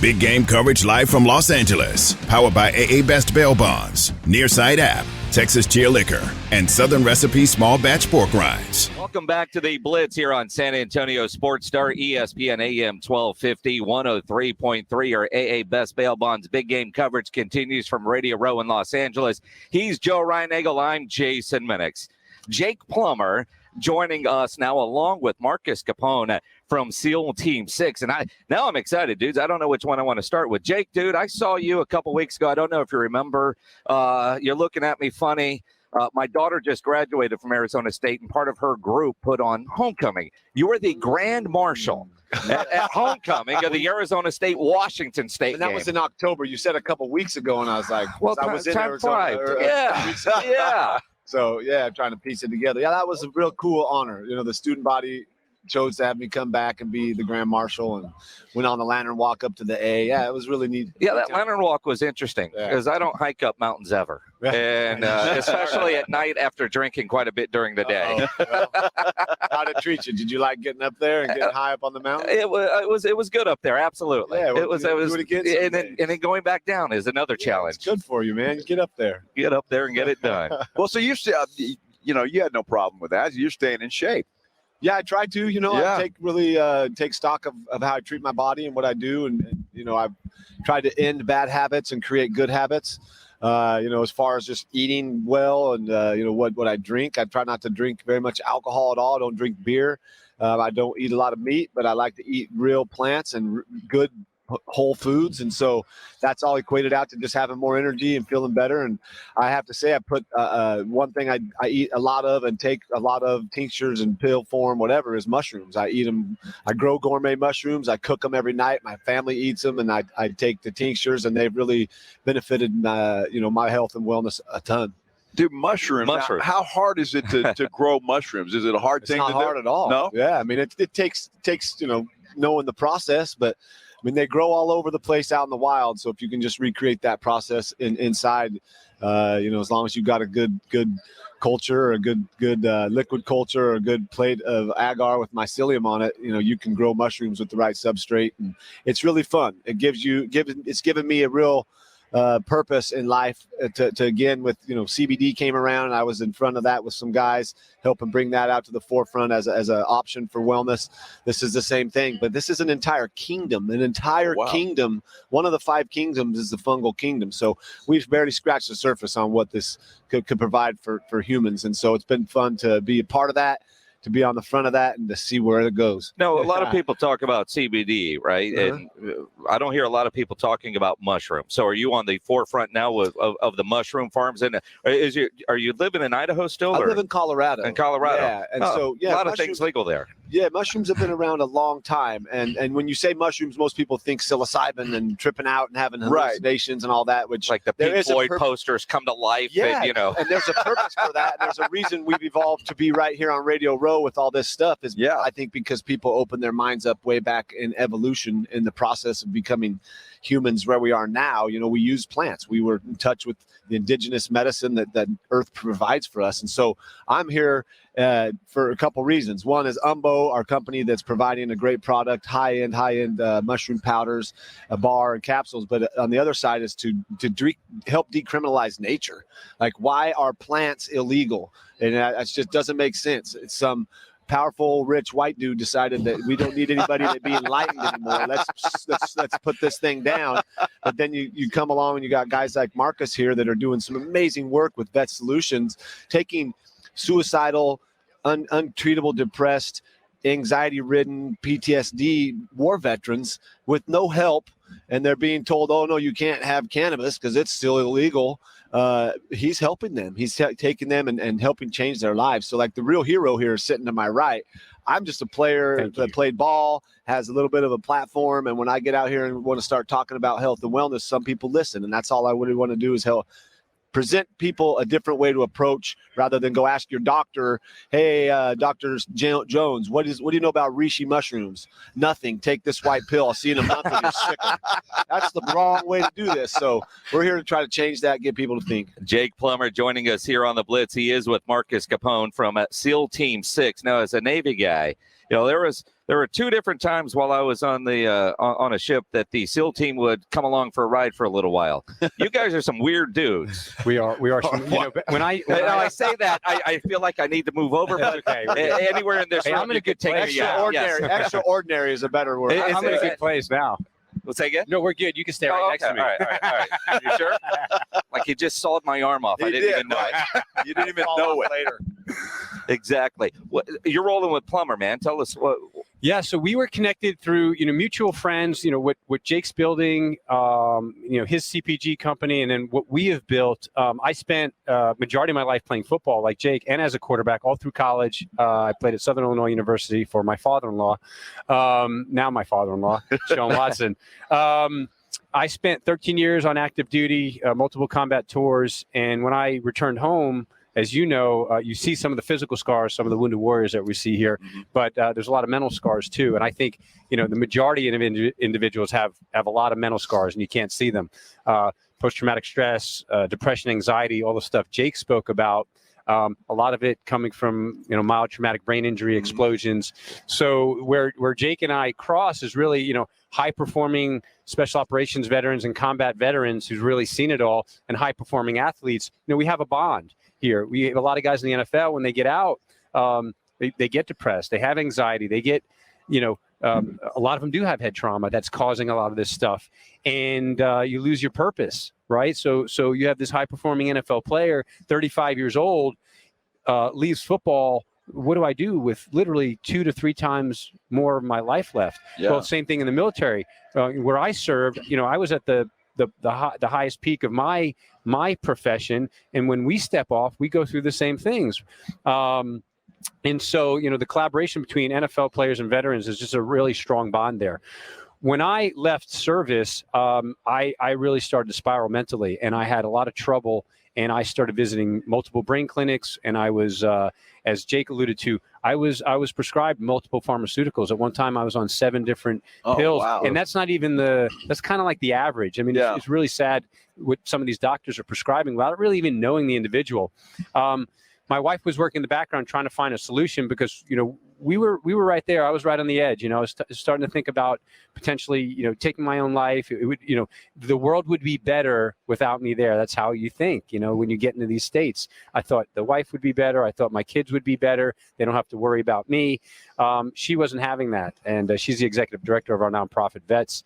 Big game coverage live from Los Angeles. Powered by AA Best Bail Bonds, Nearside App, Texas Cheer Liquor, and Southern Recipe Small Batch Pork Rinds. Welcome back to the Blitz here on San Antonio Sports Star, ESPN AM 1250, 103.3, or AA Best Bail Bonds. Big game coverage continues from Radio Row in Los Angeles. He's Joe Reinagel. I'm Jason Minix. Jake Plummer joining us now, along with Marcus Capone from SEAL Team 6. And now I'm excited, dudes. I don't know which one I want to start with. Jake, dude, I saw you a couple weeks ago. I don't know if you remember. You're looking at me funny. My daughter just graduated from Arizona State, and part of her group put on homecoming. You were the grand marshal at homecoming of the Arizona State-Washington State and that game. was in October. You said a couple weeks ago, and I was like, well, I was in time Arizona. yeah. So, yeah, I'm trying to piece it together. Yeah, that was a real cool honor. You know, the student body chose to have me come back and be the Grand Marshal, and went on the Lantern Walk up to the A. Yeah, it was really neat. Yeah, that Lantern Walk was interesting because I don't hike up mountains ever. And especially at night after drinking quite a bit during the day. Well, how'd it treat you? Did you like getting up there and getting high up on the mountain? It was good up there, absolutely. Yeah, it was do it again and then going back down is another challenge. It's good for you, man. Get up there. Get up there and get it done. Well, so you had no problem with that. You're staying in shape. Yeah, I try to. I take stock of how I treat my body and what I do, and I've tried to end bad habits and create good habits. As far as just eating well and what I drink, I try not to drink very much alcohol at all. I don't drink beer. I don't eat a lot of meat, but I like to eat real plants and good whole foods, and so that's all equated out to just having more energy and feeling better. And I have to say, I put one thing I eat a lot of and take a lot of tinctures and pill form, whatever, is mushrooms. I eat them. I grow gourmet mushrooms. I cook them every night. My family eats them, and I take the tinctures, and they've really benefited my health and wellness a ton. Dude, mushrooms. Now, how hard is it to grow mushrooms? Is it a hard thing to do? It's not hard at all. No? Yeah, I mean, it takes knowing the process, but I mean, they grow all over the place out in the wild. So if you can just recreate that process inside, as long as you've got a good culture or a good liquid culture or a good plate of agar with mycelium on it, you can grow mushrooms with the right substrate. And it's really fun. It's given me a real purpose in life to again, with CBD came around, and I was in front of that with some guys helping bring that out to the forefront as an option for wellness. This is the same thing, but this is an entire kingdom, kingdom. One of the 5 kingdoms is the fungal kingdom. So we've barely scratched the surface on what this could provide for humans. And so it's been fun to be a part of that, to be on the front of that, and to see where it goes. No, a lot of people talk about CBD, right? Uh-huh. And I don't hear a lot of people talking about mushrooms. So are you on the forefront now of the mushroom farms? And are you living in Idaho still? I live in Colorado. In Colorado. Yeah, and a lot of things legal there. Yeah, mushrooms have been around a long time. And when you say mushrooms, most people think psilocybin and tripping out and having hallucinations and all that, which like the Pink Floyd posters come to life. Yeah, and there's a purpose for that. And there's a reason we've evolved to be right here on Radio Row with all this stuff is, I think, because people open their minds up way back in evolution in the process of becoming humans where we are now. We use plants. We were in touch with the indigenous medicine that Earth provides for us. And so I'm here for a couple reasons. One is Umbo, our company that's providing a great product, high-end mushroom powders, a bar and capsules. But on the other side is to help decriminalize nature. Like, why are plants illegal? And that just doesn't make sense. It's some powerful, rich white dude decided that we don't need anybody to be enlightened anymore. Let's put this thing down. But then you come along and you got guys like Marcus here that are doing some amazing work with Vet Solutions, taking suicidal, untreatable, depressed, anxiety-ridden, PTSD war veterans with no help, and they're being told, oh, no, you can't have cannabis because it's still illegal. He's helping them. He's taking them and helping change their lives. So, like, the real hero here is sitting to my right. I'm just a player that played ball, has a little bit of a platform, and when I get out here and want to start talking about health and wellness, some people listen, and that's all I really want to do is help present people a different way to approach, rather than go ask your doctor, hey, Dr. Jones, what do you know about reishi mushrooms? Nothing. Take this white pill. I'll see you in a month and you're sick. That's the wrong way to do this. So we're here to try to change that, get people to think. Jake Plummer joining us here on the Blitz. He is with Marcus Capone from SEAL Team 6. Now, as a Navy guy, There were two different times while I was on the on a ship that the SEAL team would come along for a ride for a little while. You guys are some weird dudes. We are. When I say that, I feel like I need to move over. But okay, anywhere in this room, I'm in a good place. Extraordinary is a better word. I'm in a good place now. Let's say again? No, we're good. You can stay right next to me. All right. You sure? Like you just sawed my arm off. I didn't even know it. You didn't even know it later. Exactly. You're rolling with Plummer, man. Tell us what. Yeah, so we were connected through mutual friends. What Jake's building, his CPG company, and then what we have built. I spent majority of my life playing football, like Jake, and as a quarterback all through college. I played at Southern Illinois University for my father-in-law, now my father-in-law, Sean Watson. I spent 13 years on active duty, multiple combat tours, and when I returned home, as you know, you see some of the physical scars, some of the wounded warriors that we see here, but there's a lot of mental scars too. And I think, the majority of individuals have a lot of mental scars and you can't see them. Post-traumatic stress, depression, anxiety, all the stuff Jake spoke about. A lot of it coming from, mild traumatic brain injury, explosions. So where Jake and I cross is really, high-performing special operations veterans and combat veterans who's really seen it all, and high-performing athletes. We have a bond here. We have a lot of guys in the NFL, when they get out, they get depressed. They have anxiety. They get, a lot of them do have head trauma that's causing a lot of this stuff. And you lose your purpose, right? So you have this high-performing NFL player, 35 years old, leaves football. What do I do with literally 2 to 3 times more of my life left? Yeah. Well, same thing in the military. Where I served, I was at the highest peak of my profession, and when we step off, we go through the same things. And so, the collaboration between NFL players and veterans is just a really strong bond there. When I left service, I really started to spiral mentally, and I had a lot of trouble. And I started visiting multiple brain clinics, and I was, as Jake alluded to, I was prescribed multiple pharmaceuticals. At one time, I was on 7 different pills, wow. And that's not even that's kind of like the average. I mean, yeah. It's really sad what some of these doctors are prescribing without really even knowing the individual. My wife was working in the background trying to find a solution because, we were right there. I was right on the edge. I was starting to think about potentially, taking my own life. It would, the world would be better without me there. That's how you think, when you get into these states. I thought the wife would be better. I thought my kids would be better. They don't have to worry about me. She wasn't having that. And she's the executive director of our nonprofit Vets.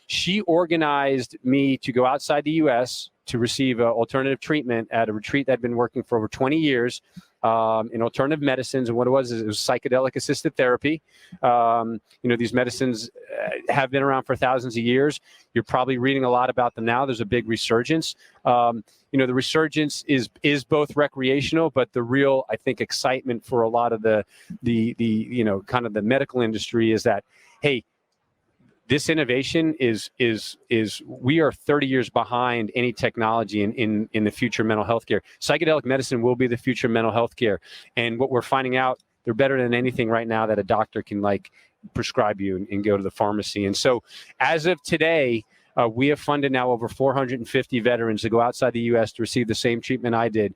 She organized me to go outside the U.S. to receive alternative treatment at a retreat that had been working for over 20 years. In alternative medicines, and what it was psychedelic assisted therapy. These medicines have been around for thousands of years. You're probably reading a lot about them now. There's a big resurgence. The resurgence is both recreational, but the real, I think, excitement for a lot of the kind of the medical industry is that, hey, this innovation is we are 30 years behind any technology in the future mental health care. Psychedelic medicine will be the future mental health care. And what we're finding out, they're better than anything right now that a doctor can prescribe you and go to the pharmacy. And so as of today, we have funded now over 450 veterans to go outside the U.S. to receive the same treatment I did.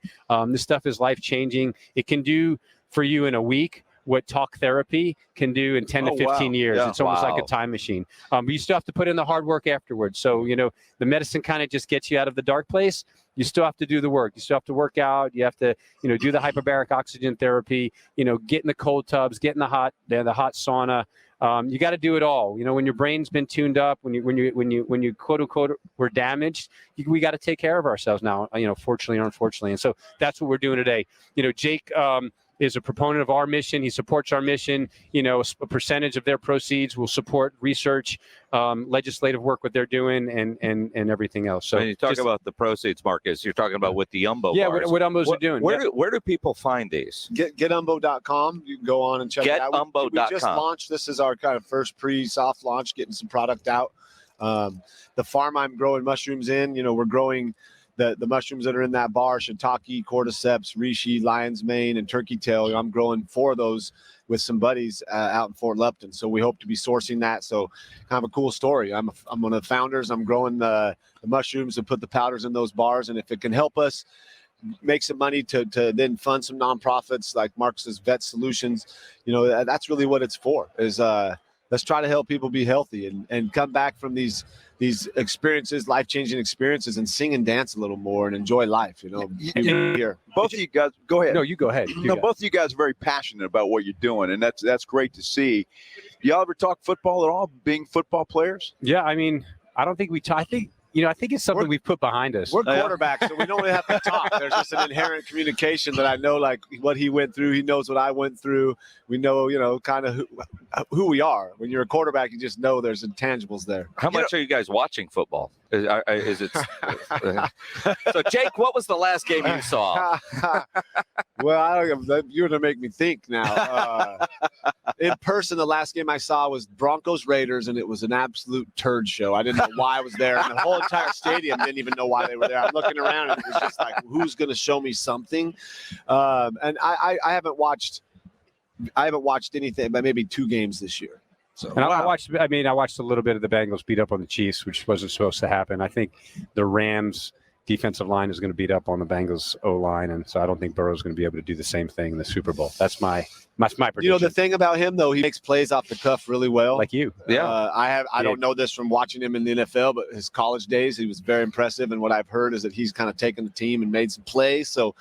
This stuff is life-changing. It can do for you in a week what talk therapy can do in 10 to 15 years. Yeah. It's almost like a time machine. But you still have to put in the hard work afterwards. So, the medicine kind of just gets you out of the dark place. You still have to do the work. You still have to work out. You have to, do the hyperbaric oxygen therapy, get in the cold tubs, get in the hot sauna. You got to do it all. When your brain's been tuned up, when you quote unquote were damaged, we got to take care of ourselves now, fortunately or unfortunately. And so that's what we're doing today. Jake, is a proponent of our mission. He supports our mission. A percentage of their proceeds will support research, legislative work, what they're doing, and everything else. So when you talk about the proceeds, Marcus, you're talking about what the Umbo bars. What Umbos are doing. Where do people find these? Getumbo.com. You can go on and check it out. Getumbo.com. We just launched. This is our kind of first pre-soft launch, getting some product out. The farm I'm growing mushrooms in, we're growing the mushrooms that are in that bar: shiitake, cordyceps, reishi, lion's mane, and turkey tail. I'm growing 4 of those with some buddies out in Fort Lupton. So we hope to be sourcing that. So kind of a cool story. I'm one of the founders. I'm growing the mushrooms to put the powders in those bars. And if it can help us make some money to then fund some nonprofits like Marcus's Vet Solutions. That's really what it's for, is let's try to help people be healthy and come back from these experiences, life-changing experiences, and sing and dance a little more and enjoy life. Here. Both of you guys, go ahead. No, you go ahead. Both of you guys are very passionate about what you're doing, and that's great to see. Do y'all ever talk football at all, being football players? Yeah, I mean, I don't think we talk. I think it's something we've put behind us. We're quarterbacks, so we don't really have to talk. There's just an inherent communication that I know, like what he went through. He knows what I went through. We know, kind of who we are. When you're a quarterback, you just know there's intangibles there. How much are you guys watching football? Is it? So, Jake, what was the last game you saw? Well, I don't know. You're going to make me think now. In person, the last game I saw was Broncos Raiders, and it was an absolute turd show. I didn't know why I was there, and the whole entire stadium didn't even know why they were there. I'm looking around, and it was just like, who's going to show me something? And I haven't watched anything, but maybe 2 games this year. So, and I watched a little bit of the Bengals beat up on the Chiefs, which wasn't supposed to happen. I think the Rams defensive line is going to beat up on the Bengals O-line, and so I don't think Burrow's going to be able to do the same thing in the Super Bowl. That's my prediction. The thing about him, though, he makes plays off the cuff really well. Like you. Yeah. I don't know this from watching him in the NFL, but his college days, he was very impressive, and what I've heard is that he's kind of taken the team and made some plays. So,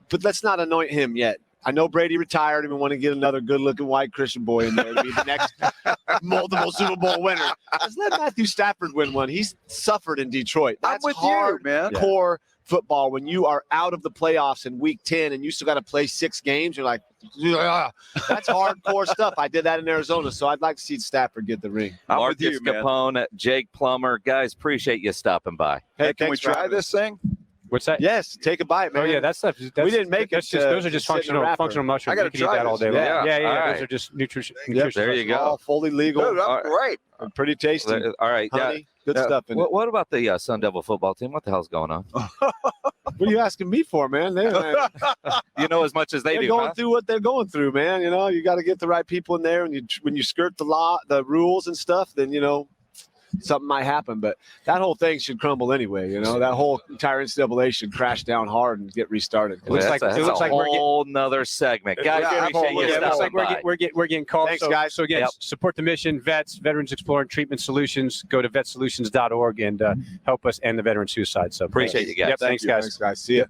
but let's not anoint him yet. I know Brady retired and we want to get another good-looking white Christian boy in there to be the next multiple Super Bowl winner. Let's let Matthew Stafford win one. He's suffered in Detroit. That's hard, man. Core football. When you are out of the playoffs in Week 10 and you still got to play 6 games, you're like, that's hardcore stuff. I did that in Arizona, so I'd like to see Stafford get the ring. Marcus Capone, Jake Plummer, guys, appreciate you stopping by. Hey, can we try this thing? What's that? Yes, take a bite, man. Oh yeah, that's stuff. We didn't make it. Those are just functional mushrooms. I got to try that all day long. Yeah. Yeah. Right. Those are just nutrition. There you go. All fully legal. Dude, great. Pretty tasty. All right. Honey, good stuff in it. What about the Sun Devil football team? What the hell's going on? What are you asking me for, man? You know as much as they they're do. Going through what they're going through, man. You got to get the right people in there, and when you skirt the law, the rules and stuff, then something might happen. But that whole thing should crumble anyway. That whole entire NCAA should crash down hard and get restarted. It looks like a whole nother segment, guys. It looks like we're getting called. Thanks, guys. So again, support the mission. Veterans Exploring Treatment Solutions. Go to vetsolutions.org and help us end the veteran suicide. So appreciate you guys. Yep, thanks, guys. Thanks, guys. See ya.